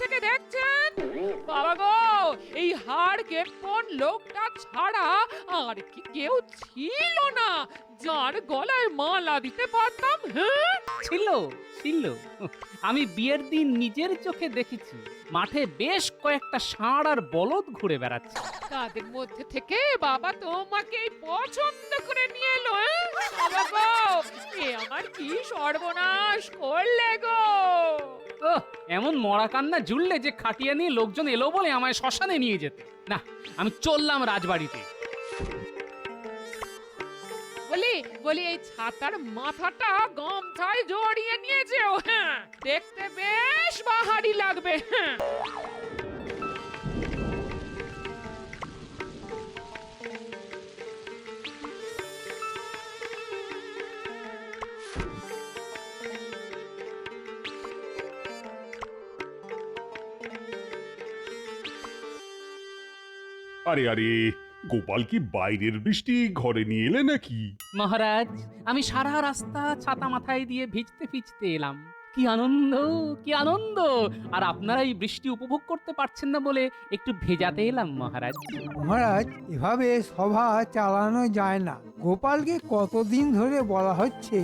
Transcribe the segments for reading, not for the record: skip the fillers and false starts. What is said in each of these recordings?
থেকে দেখছেন? বাবা গো, এই হাড় কেপন লোকটা ছাড়া আর কি কেউ ছিল না যার গলায় মালা দিতে পারতাম? হ্যাঁ, ছিল ছিল আমি বিয়ের দিন নিজের চোখে দেখেছি মাঠে বেশ কয়েকটা ষাঁড় আর বলদ ঘুরে বেড়াচ্ছে। তাদের মধ্যে থেকে বাবা তোমাকে পছন্দ করে নিয়ে এলো। বাবা গো, এ আমার কি সর্বনাশ করলে গো! ওহ, এমন মরা কান্না জুড়লে যে খাটিয়া নিয়ে লোকজন এলো বলে আমায় শ্মশানে নিয়ে যেতে। না, আমি চললাম রাজবাড়িতে। বলি বলি এই ছাতার মাথাটা গামছায় জড়িয়ে নিয়েছে ও। হ্যাঁ, দেখতে বেশ বাহারি লাগবে। হ্যাঁ, আরে আরে, গোপাল কি বাইরের বৃষ্টি ঘরে নিয়ে এলে নাকি? মহারাজ, আমি সারা রাস্তা ছাতা মাথায় দিয়ে ভিজতে ভিজতে এলাম। কি আনন্দ, কি আনন্দ! আর আপনারা এই বৃষ্টি উপভোগ করতে পারছেন না বলে একটু ভেজাতে এলাম মহারাজ। মহারাজ, এভাবে সভা চালানো যায় না। গোপালকে কতদিন ধরে বলা হচ্ছে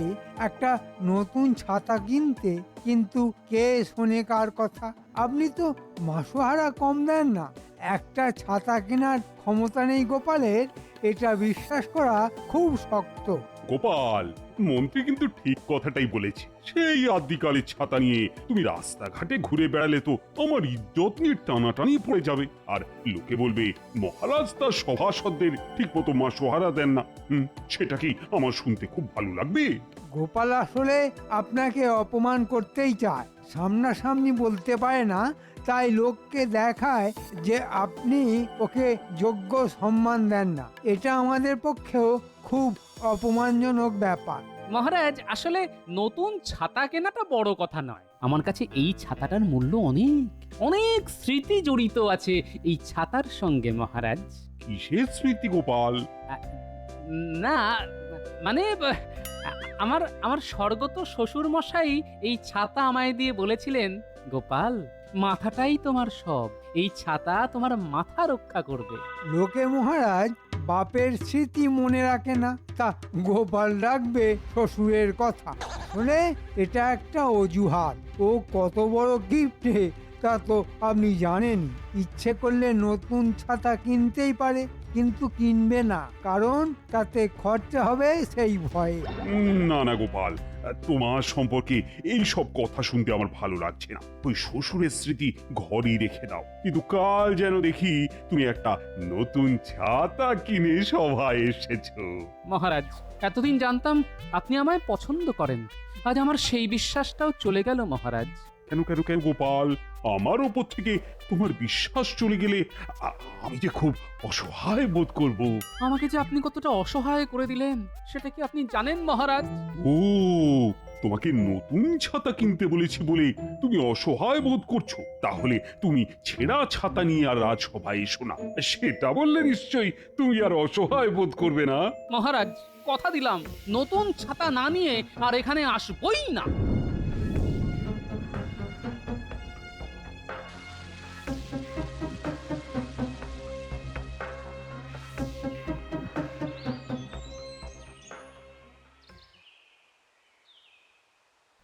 একটা নতুন ছাতা কিনতে, কিন্তু কে শোনে কার কথা? আপনি তো মাসোহারা কম দেন না। একটা ছাতা কেনার ক্ষমতা নেই গোপালের, এটা বিশ্বাস করা খুব শক্ত। গোপাল, মন্ত্রী কিন্তু ঠিক কথাটাই বলেছে। সেই আদিকালের ছাতা নিয়ে তুমি রাস্তাঘাটে ঘুরে বেড়ালে তো আমার ইজ্জত নিয়ে টানাটানি পড়ে যাবে। আর লোকে বলবে মহারাজ তার সভাসদদের ঠিক মতো মাসোহারা দেন না। সেটা কি আমার শুনতে খুব ভালো লাগবে? গোপাল আসলে আপনাকে অপমান করতেই চায়, সামনাসামনি বলতে পারে না, তাই লোককে দেখায় যে আপনি ওকে যোগ্য সম্মান দেন না। এটা আমাদের পক্ষেও খুব অপমানজনক ব্যাপার। মহারাজ, আসলে নতুন ছাতা কেনাটা বড় কথা নয়। আমার কাছে এই ছাতাটার মূল্য অনেক অনেক স্মৃতি জড়িত আছে এই ছাতার সঙ্গে মহারাজ। কিসের স্মৃতি গোপাল? না, মানে আমার আমার স্বর্গত শ্বশুর মশাই এই ছাতা আমায় দিয়ে বলেছিলেন, গোপাল, মাথাটাই তোমার সব, এই ছাতা তোমার মাথা রক্ষা করবে। লোকে মহারাজ বাপের স্মৃতি মনে রাখে না, তা গোপাল রাখবে শ্বশুরের কথা। আসলে এটা একটা অজুহাত। ও কত বড় গিফটে তা তো আপনি জানেন। ইচ্ছে করলে নতুন ছাতা কিনতেই পারে, কিন্তু কিনবে না, কারণ তাতে খরচা হবে সেই ভয়ে। না না গোপাল, তোমার সম্পর্কে এই সব কথা শুনতে আমার ভালো লাগছে না। ওই শ্বশুরের স্মৃতি ঘরেই রেখে দাও। কিন্তু কাল যেন দেখি তুমি একটা নতুন ছাতা কিনে সভায় এসেছো। মহারাজ, এতদিন জানতাম আপনি আমায় পছন্দ করেন, আজ আমার সেই বিশ্বাসটাও চলে গেল মহারাজ। কেন কেন কেন গোপাল, আমার ওপর থেকে তোমার বিশ্বাস চলে গেলে আমি যে খুব অসহায় বোধ করব। আমাকে যে আপনি কতটা অসহায় করে দিলেন সেটা কি আপনি জানেন মহারাজ? ও, তোমাকে নতুন ছাতা কিনতে বলেছি বলে তুমি অসহায় বোধ করছো? তাহলে তুমি ছেঁড়া ছাতা নিয়ে আর রাজসভায় এসো না। সেটা বললে নিশ্চয়ই তুমি আর অসহায় বোধ করবে না। মহারাজ, কথা দিলাম নতুন ছাতা না নিয়ে আর এখানে আসবই না।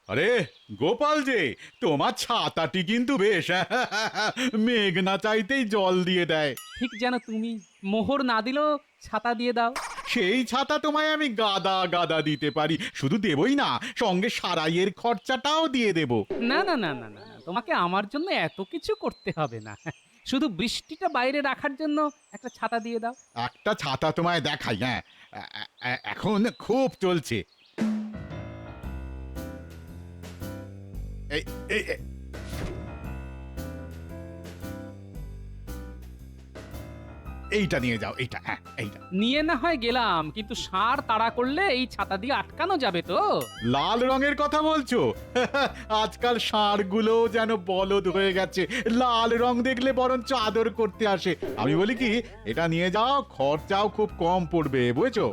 আরে গোপাল যে, তোমার ছাতাটি কিন্তু বেশ মেঘ না চাইতেই জল দিয়ে দেয়। ঠিক যেন তুমি মোহর না দিলেও ছাতা দিয়ে দাও। সেই ছাতা তোমায় আমি গাদা গাদা দিতে পারি, শুধু দেবই না, সঙ্গে সারাইয়ের খরচাটাও দিয়ে দেব। না না না না না না, তোমাকে আমার জন্য এত কিছু করতে হবে না। শুধু বৃষ্টিটা বাইরে রাখার জন্য একটা ছাতা দিয়ে দাও। একটা ছাতা তোমায় দেখাই। হ্যাঁ, এখন খুব চলছে। এই এই এই- এইটা নিয়ে যাও, এইটা। হ্যাঁ, এইটা। নিয়ে না হয় গেলাম, কিন্তু ষাঁড় তাড়া করলে এই ছাতা দিয়ে আটকানো যাবে তো? লাল রঙের কথা বলছো? আজকাল ষাঁড়গুলো যেন বলদ হয়ে গেছে, লাল রং দেখলে বরঞ্চ আদর করতে আসে। আমি বলি কি, এটা নিয়ে যাও, খরচাও খুব কম পড়বে, বুঝেছো?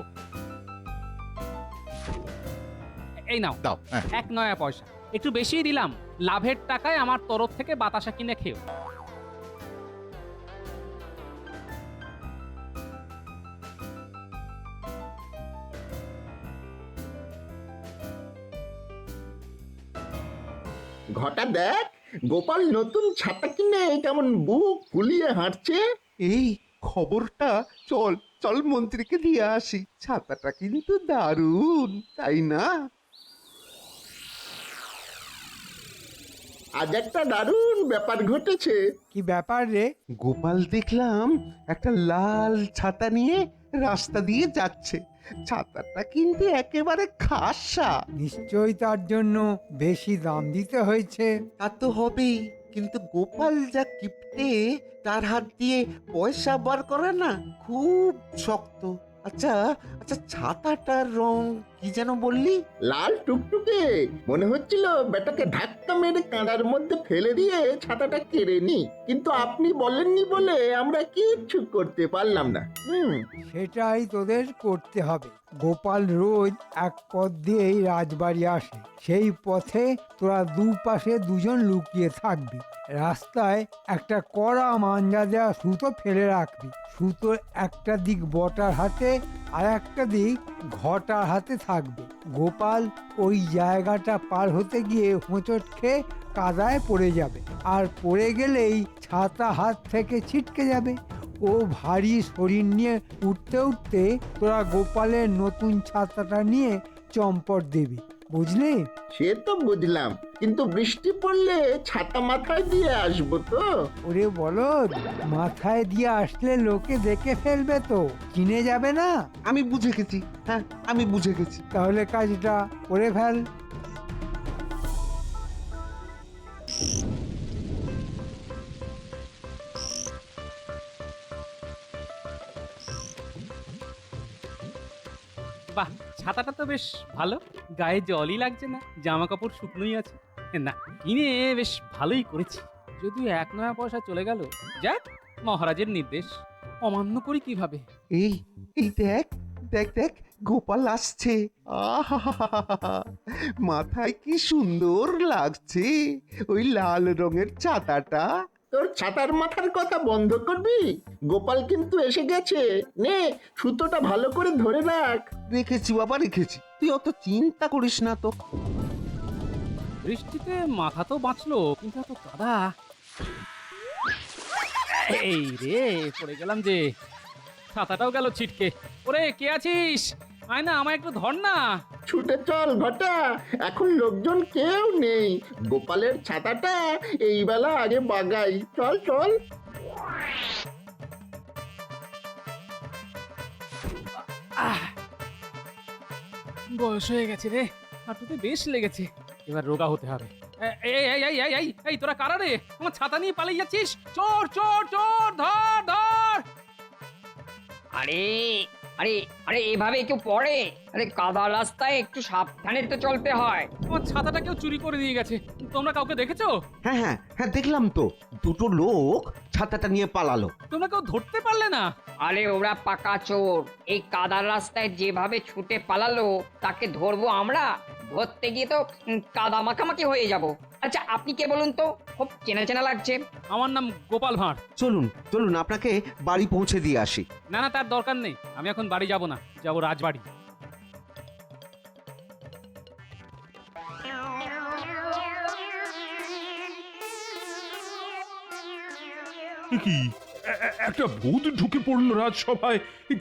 এই নাও, দাও। হ্যাঁ। 1 নয়া পয়সা। একটু বেশিই দিলাম। লাভের টাকায় আমার তরফ থেকে বাতাসা কিনে খেও। ঘটা দেখ, গোপাল নতুন ছাতা কিনে কেমন বুক ফুলিয়ে হাঁটছে। এই খবরটা চল চল মন্ত্রীকে দিয়ে আসি, ছাতাটা কিন্তু দারুণ, তাই না? আজ একটা দারুণ ব্যাপার ঘটেছে। কি ব্যাপার রে? গোপাল দেখলাম একটা লাল ছাতা নিয়ে রাস্তা দিয়ে যাচ্ছে। ছাতাটা কিন্তু একেবারে খাসা। নিশ্চয়ই তার জন্য বেশি দাম দিতে হয়েছে। তা তো হবেই, কিন্তু গোপাল যা কিপটে, তার হাত দিয়ে পয়সা বার করা না খুব শক্ত। আচ্ছা আচ্ছা, ছাতাটার রং কি যেন বললি? লাল টুকটুকে, মনে হচ্ছিল বেটাকে ধাক্কা মেরে কাঁড়ার মধ্যে ফেলে দিয়ে ছাতাটা কেড়ে নি, কিন্তু আপনি বলেননি বলে আমরা কিচ্ছু করতে পারলাম না। সেটাই তোদের করতে হবে। গোপাল রোজ এক পথ দিয়েই রাজবাড়ি আসে, সেই পথে তোরা দুপাশে দুজন লুকিয়ে থাকবি। রাস্তায় একটা কড়া মাঞ্জা দেওয়া সুতো ফেলে রাখবি। সুতোর একটা দিক বটার হাতে আর একটা দিক ঘটার হাতে থাকবে। গোপাল ওই জায়গাটা পার হতে গিয়ে হোঁচট খেয়ে কাদায় পড়ে যাবে, আর পড়ে গেলেই ছাতা হাত থেকে ছিটকে যাবে। ও ভারী শরীর নিয়ে উঠতে উঠতে তোরা গোপালের নতুন ছাতাটা নিয়ে চম্পট দিবি, বুঝলি? সে তো বুঝলাম, কিন্তু বৃষ্টি পড়লে ছাতা মাথায় দিয়ে আসবো তো? ওরে বলদ, মাথায় দিয়ে আসলে লোকে দেখে ফেলবে তো, চিনে যাবে না। আমি বুঝে গেছি, হ্যাঁ আমি বুঝে গেছি। তাহলে কাজটা করে ফেল। বাহ, ছাতাটা তো বেশ ভালো, গায়ে জলই লাগছে না, জামা কাপড় শুকনোই আছে। না, কিনে বেশ ভালোই করেছি। যদিও 1 পয়সা চলে গেল, যাক, মহারাজের নির্দেশ অমান্য করি কিভাবে? এই এই দেখ দেখ দেখ, গোপাল আসছে। আহা, মাথায় কি সুন্দর লাগছে ওই লাল রঙের ছাতাটা। তোর ছাতার মাথার কথা বন্ধ করবি? গোপাল কিন্তু এসে গেছে, নে সুতোটা ভালো করে ধরে রাখ। রেখেছি বাবা রেখেছি, তুই অত চিন্তা করিস না তো। বৃষ্টিতে মাথা তো বাঁচলো, কিন্তু এত কাদা। এই রে, পড়ে গেলাম যে, ছাতাটাও গেল ছিটকে। ওরে, কে আছিস? আয় না, আমায় একটু ধর না। ছুটে চল ঘটা, এখন লোকজন কেউ নেই। গোপালের ছাতাটা এই বেলা আগে বাগাই, চল চল। আহ, বয়স হয়ে গেছে রে, হাঁটুতে বেশ লেগেছে, এবার রোগা হতে হবে। এই এই এই এই এই এই, তোরা কারা রে? আমার ছাতা নিয়ে পালিয়ে যাচ্ছিস? চোর চোর চোর, ধর ধর! আরে আরে আরে এভাবে কেউ পড়ে? আরে কাদা রাস্তায় একটু সাবধানে তো চলতে হয়। আমার ছাতাটা কেউ চুরি করে দিয়ে গেছে, তোমরা কাউকে দেখেছো? হ্যাঁ হ্যাঁ হ্যাঁ, দেখলাম তো, দুটো লোক ছাতাটা নিয়ে পালালো। তোমরা কেউ ধরতে পারলে না? আরে ওরা পাকা চোর, এই কাদার রাস্তায় যেভাবে ছুটে পালালো তাকে ধরবো আমরা? ধরতে গিয়ে তো কাদা মাখামাখি হয়ে যাব। আচ্ছা আপনি কে বলুন তো? খুব চেনা চেনা লাগছে। আমার নাম গোপাল ভাঁড়। চলুন চলুন, আপনাকে বাড়ি পৌঁছে দিয়ে আসি। না না, তার দরকার নেই, আমি এখন বাড়ি যাব না, যাব রাজবাড়ি। এ কি, একটা ভূত ঢুকে পড়লো রাজসভায়,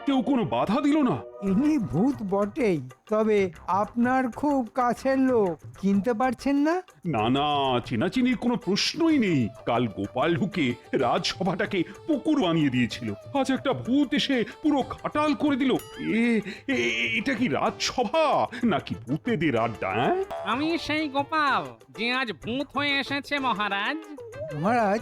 কেউ কোনো বাধা দিল না? ইনি ভূত বটেই, তবে আপনার খুব কাছের লোক, চিনতে পারছেন না? না না, চেনাচিনির কোনো প্রশ্নই নেই। কাল গোপাল ঢুকে রাজসভাটাকে পুকুর বানিয়ে দিয়েছিল, আজ একটা ভূত এসে পুরো খাটাল করে দিল। এটা কি রাজসভা নাকি ভূতেদের আড্ডা? আমি সেই গোপাল যে আজ ভূত হয়ে এসেছে মহারাজ। মহারাজ,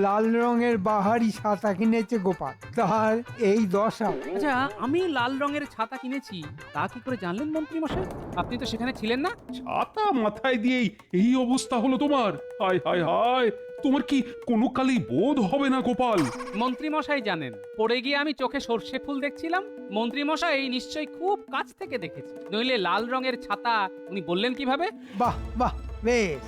লাল রঙের বাহারি ছাতা কিনেছে গোপাল, তার এই দশা। আচ্ছা, আমি লাল রঙের ছাতা কিনেছি, তা কি করে জানলেন মন্ত্রী মশাই? আপনি তো সেখানে ছিলেন না। ছাতা মাথায় দিয়েই এই অবস্থা হলো তোমার? হায় হায় হায়, তোমার কি কোনো কালেই বোধ হবে না গোপাল? মন্ত্রী মশাই জানেন, পড়ে গিয়ে আমি চোখে সর্ষে ফুল দেখছিলাম। মন্ত্রী মশাই নিশ্চয়ই খুব কাছ থেকে দেখেছে, নইলে লাল রঙের ছাতা উনি বললেন কিভাবে? বাহ বাহ, বেশ,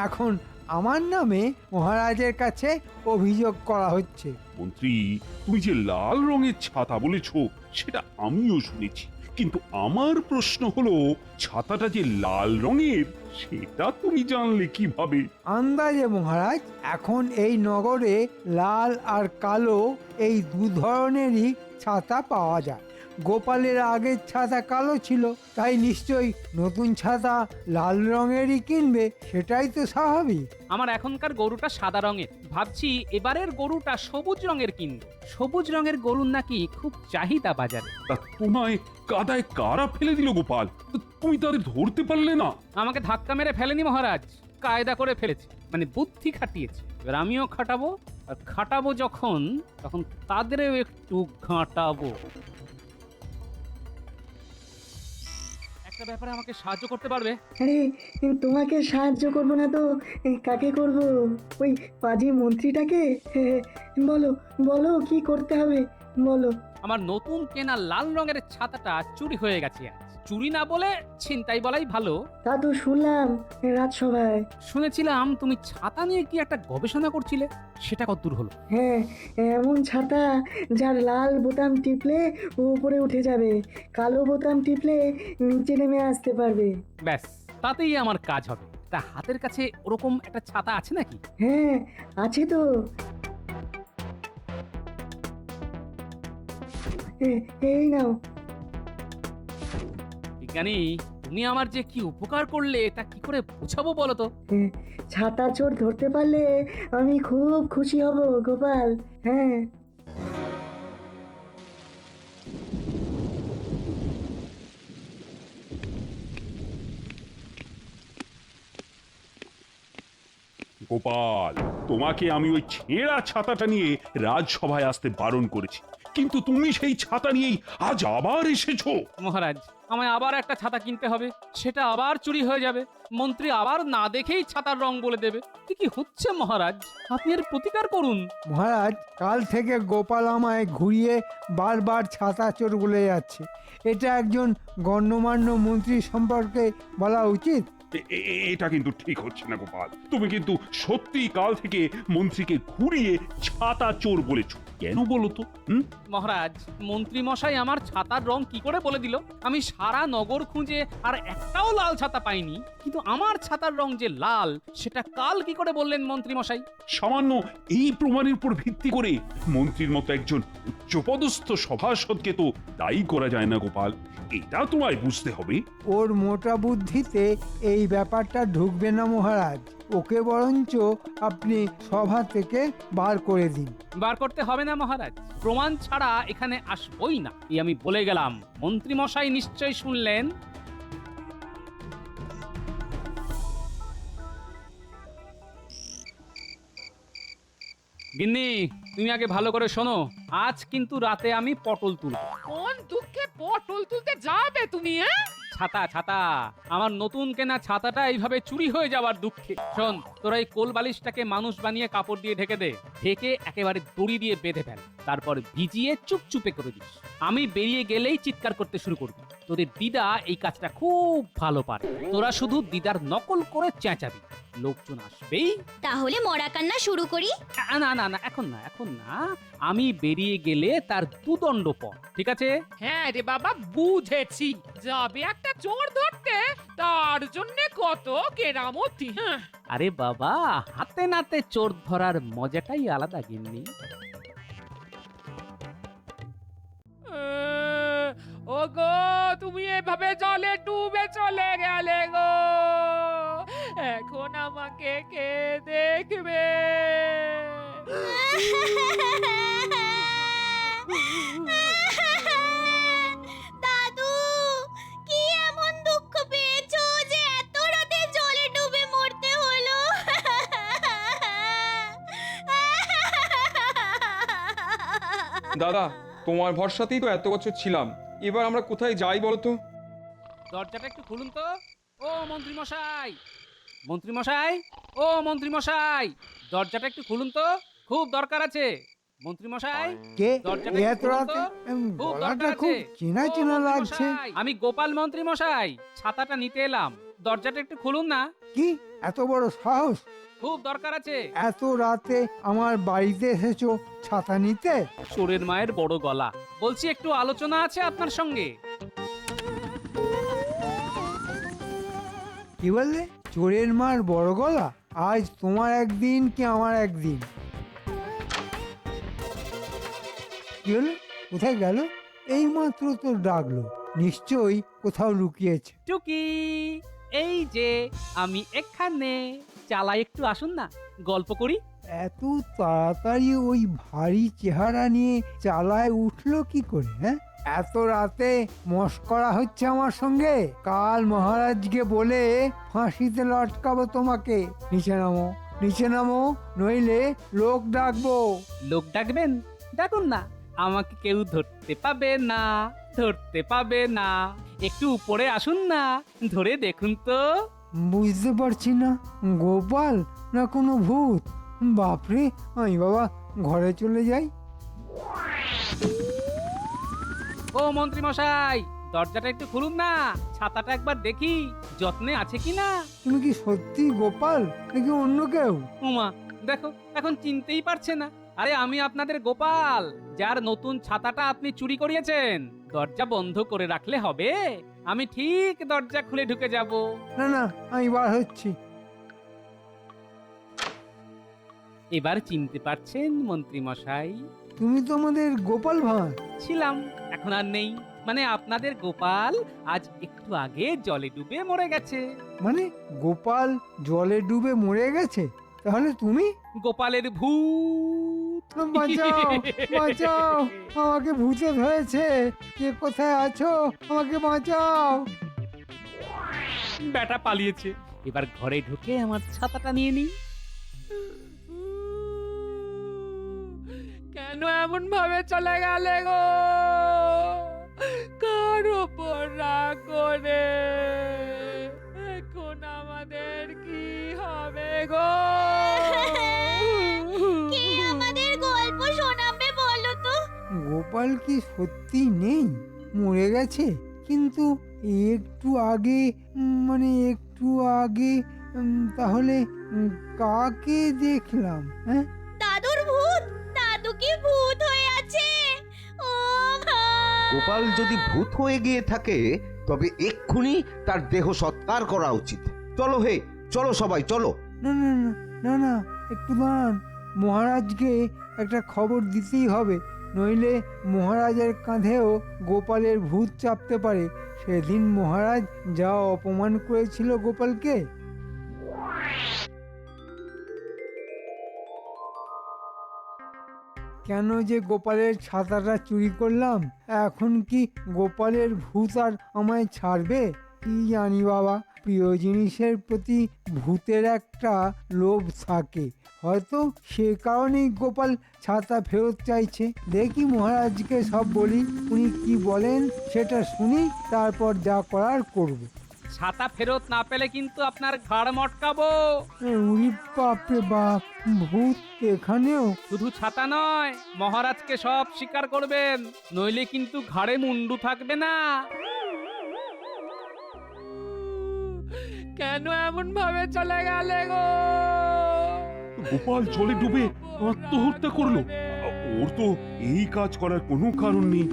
এখন আমার নামে মহারাজের কাছে অভিযোগ করা হচ্ছে। মন্ত্রী, তুমি যে লাল রঙের ছাতা বলেছো সেটা আমিও শুনেছি, কিন্তু আমার প্রশ্ন হলো ছাতাটা যে লাল রঙের সেটা তুমি জানলে কিভাবে? আন্দাজে মহারাজ, এখন এই নগরে লাল আর কালো এই দু ধরনেরই ছাতা পাওয়া যায়। গোপালের আগের ছাতা কালো ছিল, তাই নিশ্চয়ই নতুন ছাতা লাল রঙেরই কিনবে, সেটাই তো স্বাভাবিক। আমার এখনকার গরুটা সাদা রঙের, ভাবছি এবারের গরুটা সবুজ রঙের কিনবো। সবুজ রঙের গরুর নাকি খুব চাহিদা বাজারে। তা তোমায় কাদায় কারা ফেলে দিল গোপাল? তুমি তাদের ধরতে পারলে না? আমাকে ধাক্কা মেরে ফেলেনি মহারাজ, কায়দা করে ফেলেছে, মানে বুদ্ধি খাটিয়েছে। এবার আমিও খাটাবো, আর খাটাবো যখন তখন তাদেরও একটু ঘাঁটাবো। একটা ব্যাপারে আমাকে সাহায্য করতে পারবে? আরে তোমাকে সাহায্য করব না তো কাকে করব? ওই পাজি মন্ত্রীটাকে। বলো বলো কি করতে হবে বলো। আমার নতুন কেনা লাল রঙের ছাতাটা চুরি হয়ে গেছে আজ। চুরি না বলে ছিনতাই বলাই ভালো। তা তো শুনলাম রাজসভায়। শুনেছিলাম তুমি ছাতা নিয়ে কি একটা গবেষণা করছিলে, সেটা কতদূর হলো? হ্যাঁ, এমন ছাতা যার লাল বোতাম টিপলে উপরে উঠে যাবে, কালো বোতাম টিপলে নিচে নেমে আসতে পারবে। ব্যাস, তাতেই আমার কাজ হবে। তা হাতের কাছে ওরকম একটা ছাতা আছে নাকি? হ্যাঁ আছে তো। এই নাও। বিজ্ঞানী, তুমি আমার যে কি উপকার করলে তা কি করে বোঝাবো বলো তো? ছাতা চোর ধরতে পারলে আমি খুব খুশি হব গোপাল। হ্যাঁ গোপাল, তোমাকে আমি ওই ছেঁড়া ছাতাটা নিয়ে রাজসভায় আসতে বারণ করেছি, কিন্তু তুমি সেই ছাতা নিয়েই আজ আবার এসেছো। মহারাজ, আমায় আবার একটা ছাতা কিনতে হবে, সেটা আবার চুরি হয়ে যাবে। মন্ত্রী আবার না দেখেই ছাতার রং বলে দেবে। কি হচ্ছে মহারাজ, আপনি এর প্রতিকার করুন। মহারাজ, কাল থেকে গোপাল আমায় ঘুরিয়ে বারবার ছাতা চোর বলে যাচ্ছে। এটা একজন গণ্যমান্য মন্ত্রী সম্পর্কে বলা উচিত? এটা কিন্তু ঠিক হচ্ছে না গোপাল। তুমি কিন্তু সত্যি কাল থেকে মন্ত্রীকে ঘুরিয়ে ছাতা চোর বলেছো, কেন বলো তো? মহারাজ, মন্ত্রী মশাই আমার ছাতার রং কি করে বলে দিল? আমি সারা নগর খুঁজে আর একটাও লাল ছাতা পাইনি, কিন্তু আমার ছাতার রং যে লাল সেটা কাল কি করে বললেন মন্ত্রী মশাই? সামান্য এই প্রমাণের উপর ভিত্তি করে মন্ত্রীর মতো একজন উচ্চপদস্থ সভাসদকে তো দায়ী করা যায় না গোপাল, এটা তোমায় বুঝতে হবে। ওর মোটা বুদ্ধিতে এই ব্যাপারটা ঢুকবে না মহারাজ। ওকে বরঞ্চ আপনি সভা থেকে বার করে দিন। বার করতে হবে না মহারাজ, প্রমাণ ছাড়া এখানে আসবই না, এই আমি বলে গেলাম। মন্ত্রী মশাই নিশ্চয়ই শুনলেন। গিন্নি, তুমি আগে ভালো করে শোনো, আজ কিন্তু রাতে আমি পটল তুলবো। কোন দুঃখে পটল তুলতে যাবে তুমি? ছাতা ছাতা, আমার নতুন কেনা ছাতাটা এইভাবে চুরি হয়ে যাওয়ার দুঃখে। শোন, তোরা এই কোল বালিশটাকে মানুষ বানিয়ে কাপড় দিয়ে ঢেকে দে, ঢেকে একেবারে দড়ি দিয়ে বেঁধে ফেল, তারপর ভিজিয়ে চুপচুপে করে দিস। আমি বেরিয়ে গেলেই চিৎকার করতে শুরু করবি। তোদের দিদা এই কাজটা খুব ভালো পারে, তোরা শুধু দিদার নকল করে চেঁচাবি, লোকজন আসবেই। তাহলে মরা কান্না শুরু করি? না না না, এখন না, এখন না, আমি বেরিয়ে গেলে তার দুদণ্ড পর, ঠিক আছে? হ্যাঁ রে বাবা, বুঝেছি। যাবে একটা চোর ধরতে, তার জন্য কত কেরামতি। হ্যাঁ, আরে বাবা, হাতে নাতে চোর ধরার মজাটাই আলাদা গিন্নি। ওগো, তুমি এভাবে জলে ডুবে চলে গেলে গো, এখন আমাকে কে দেখবে? দাদু, কি এমন দুঃখ পেয়েছো যে এত রাতে জলে ডুবে মরতে হলো? দাদা, তোমার ভরসাতেই তো এত বছর ছিলাম, এবার আমরা কোথায় যাই বলো তো? দরজাটা একটু খুলুন তো। ও মন্ত্রী মশাই, মন্ত্রী মশাই, ও মন্ত্রী মশাই, দরজাটা একটু খুলুন তো, খুব দরকার আছে। মন্ত্রী মশাই, কে দরজাটা এত একটু খুলুন রাতে? তো, খুব গলাটা দরকার খুব আছে। চেনা ও চেনা মন্ত্রী লাগছে। মশাই, আমি গোপাল মন্ত্রী মশাই, ছাতাটা নিতে এলাম। দরজাটা একটু খুলুন না, কি এত বড় সাহস? খুব দরকার আছে। এত রাতে আমার বাড়িতে এসেছো ছাতা নিতে? চোরের মায়ের বড় গলা, বলছি একটু আলোচনা আছে আপনার সঙ্গে। কি বললে? চোরের মার বড় গলা? আজ তোমার একদিন কি আমার একদিন? কি হলো? কোথায় গেল? এই মাত্র তো ডাকলো, নিশ্চয়ই কোথাও লুকিয়েছে। টুকি, এই যে আমি এখানে। চালাই একটু আসুন না, গল্প করি। এত তাড়াতাড়ি ওই ভারী চেহারা নিয়ে চালায় উঠলো কি করে? হ্যাঁ, এত রাতে মস্করা হচ্ছে আমার সঙ্গে? কাল মহারাজকে বলে ফাঁসিতে লটকাবো তোমাকে। নিচে নামো, নিচে নামো, নইলে লোক ডাকবো। লোক ডাকবেন? ডাকুন না, আমাকে কেউ ধরতে পাবে না, ধরতে পাবে না। একটু উপরে আসুন না, ধরে দেখুন তো। বুঝতে পারছি না, গোপাল না কোনো ভূত। বাপরে, আমি বাবা ঘরে চলে যাই। ও মন্ত্রী মশাই, দরজাটা একটু খুলুন না, ছাতাটা একবার দেখি যত্নে আছে কিনা। তুমি কি সত্যি গোপাল নাকি অন্য কেউ? উমা, দেখো এখন চিনতেই পারছে না। আরে আমি আপনাদের গোপাল, যার নতুন ছাতাটা আপনি চুরি করিয়েছেন। দরজা বন্ধ করে রাখলে হবে? আমি ঠিক দরজা খুলে ঢুকে যাব। না না, আমি বার হচ্ছি। এবার চিনতে পারছেন মন্ত্রী মশাই? তুমি তো আমাদের গোপাল ভাঁড়। ছিলাম, এখন আর নেই। মানে আপনাদের গোপাল আজ একটু আগে জলে ডুবে মরে গেছে। মানে গোপাল জলে ডুবে মরে গেছে? তাহলে তুমি? গোপালের ভূত। বাঁচাও, বাঁচাও, আমাকে ভূতে ধরেছে। কে কোথায় আছো? আমাকে বাঁচাও। ব্যাটা পালিয়েছে, এবার ঘরে ঢুকে আমার ছাতাটা নিয়ে নিই। কেন এমন ভাবে চলে গেলে গো? কার ওপর রাগ করে? এখন আমাদের কি হবে গো? কে আমাদের গল্প শোনাবে বলো তো? গোপাল কি সত্যি নেই, মরে গেছে? কিন্তু একটু আগে মানে একটু আগে তাহলে কাকে দেখলাম? হ্যাঁ, দাদুর ভূত? দাদু কি ভূত হয়ে আছে? ও মা! গোপাল যদি ভূত হয়ে গিয়ে থাকে তবে এক্ষুনি তার দেহ সৎকার করা উচিত। চলো হে, চলো সবাই চলো। না না না না না, একটু দাঁড়ান। মহারাজকে একটা খবর দিতেই হবে, নইলে মহারাজের কাঁধেও গোপালের ভূত চাপতে পারে। সেদিন মহারাজ যা অপমান করেছিল গোপালকে। কেন যে গোপালের ছাতাটা চুরি করলাম? এখন কি গোপালের ভূত আর আমায় ছাড়বে? কি জানি বাবা, প্রিয় জিনিসের প্রতি ভূতের একটা লোভ থাকে, হয়তো সে কারণেই গোপাল ছাতা ফেরত চাইছে। দেখি মহারাজকে সব বলি, উনি কি বলেন সেটা শুনি, তারপর যা করার করব। ছাতা ফেরত না পেলে কিন্তু আপনার ঘাড় মটকাবো। উনি বাপরে বাপ, ভূত এখানেও? শুধু ছাতা নয়, মহারাজকে সব স্বীকার করবেন, নইলে কিন্তু ঘাড়ে মুন্ডু থাকবে না। কেন এমন ভাবে চলে গেলে গো? গোপাল জলে ডুবে আত্মহত্যা করলো? ওর তো এই কাজ করার কোনো কারণ নেই।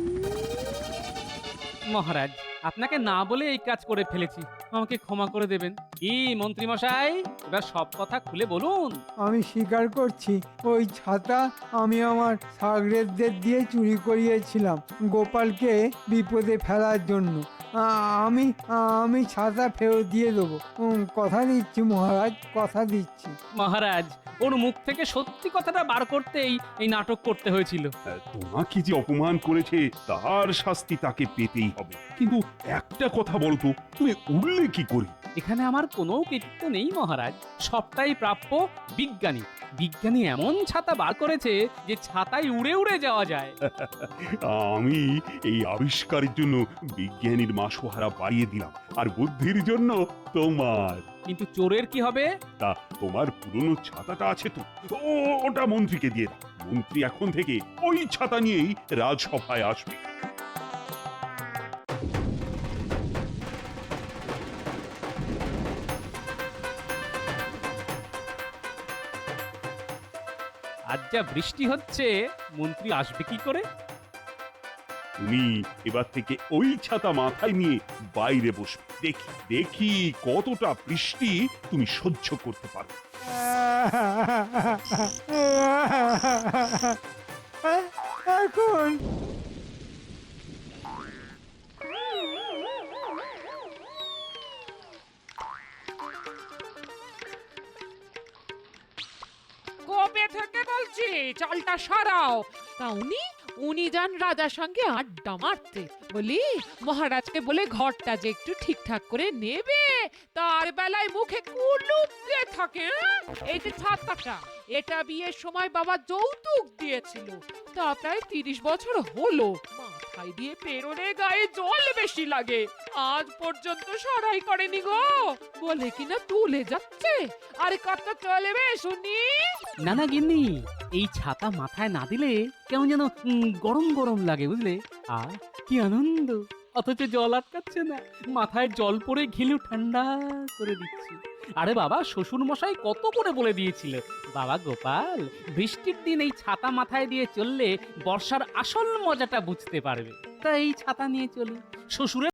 মহারাজ, আপনাকে না বলে এই কাজ করে ফেলেছি, আমাকে ক্ষমা করে দেবেন। কি মন্ত্রী মশাই, এবার সব কথা খুলে বলুন। আমি স্বীকার করছি, ওই ছাতা আমি আমার সাগরেদদের দিয়ে চুরি করিয়েছিলাম গোপালকে বিপদে ফেলার জন্য। আমি আমি ছাতা ফেরত দিয়ে দেবো, কথা দিচ্ছি মহারাজ, কথা দিচ্ছি। মহারাজ, ওর মুখ থেকে সত্যি কথাটা বার করতেই এই নাটক করতে হয়েছিল। তোমাকে যে অপমান করেছে তার শাস্তি তাকে পেতেই হবে। কিন্তু একটা কথা বলতো, তুমি উঠলে কি করে? এখানে আমার কোনো কৃতিত্ব নেই মহারাজ, সবটাই প্রাপ্য বিজ্ঞানী। বিজ্ঞানী এমন ছাতা বার করেছে যে ছাতায় উড়ে উড়ে যাওয়া যায়। আমি এই আবিষ্কারের জন্য বিজ্ঞানীর মাসোহারা বাড়িয়ে দিলাম, আর বুদ্ধির জন্য তোমার। কিন্তু চোরের কি হবে? তা তোমার পুরনো ছাতাটা আছে তো, ওটা মন্ত্রীকে দিয়ে দাও। মন্ত্রী এখন থেকে ওই ছাতা নিয়েই রাজসভায় আসবে। আজ যা বৃষ্টি হচ্ছে মন্ত্রী আসবে কি করে? তুমি এবার থেকে ওই ছাতা মাথায় নিয়ে বাইরে বসবে। দেখি দেখি কতটা বৃষ্টি তুমি সহ্য করতে পারো। এখন কবে থেকে বলছি চালটা সারাও। তা উনি যান রাজার সঙ্গে আড্ডা মারতে। বলি মহারাজকে বলে ঘরটা যে একটু ঠিকঠাক করে নেবে, তার বেলায় মুখে কুলুপ দিয়ে থাকে। এই যে ছাতাটা, এটা বিয়ের সময় বাবা যৌতুক দিয়েছিল, তা প্রায় 30 বছর হলো। মাথায় দিয়ে পেরোলে গায়ে জল বেশি লাগে, আজ পর্যন্ত সরাই করেনি গো। বলে কিনা তুলে যাচ্ছে। আরে কত চলবে শুনি? না না গিন্নি, এই ছাতা মাথায় না দিলে কেমন যেন গরম গরম লাগে বুঝলে। আর কি আনন্দ, অথচ জল আটকাচ্ছে না, মাথায় জল পড়ে ঘিলু ঠান্ডা করে দিচ্ছি। আরে বাবা, শ্বশুর মশাই কত করে বলে দিয়েছিল, বাবা গোপাল বৃষ্টির দিন এই ছাতা মাথায় দিয়ে চললে বর্ষার আসল মজাটা বুঝতে পারবে। তা এই ছাতা নিয়ে চলি, শ্বশুরের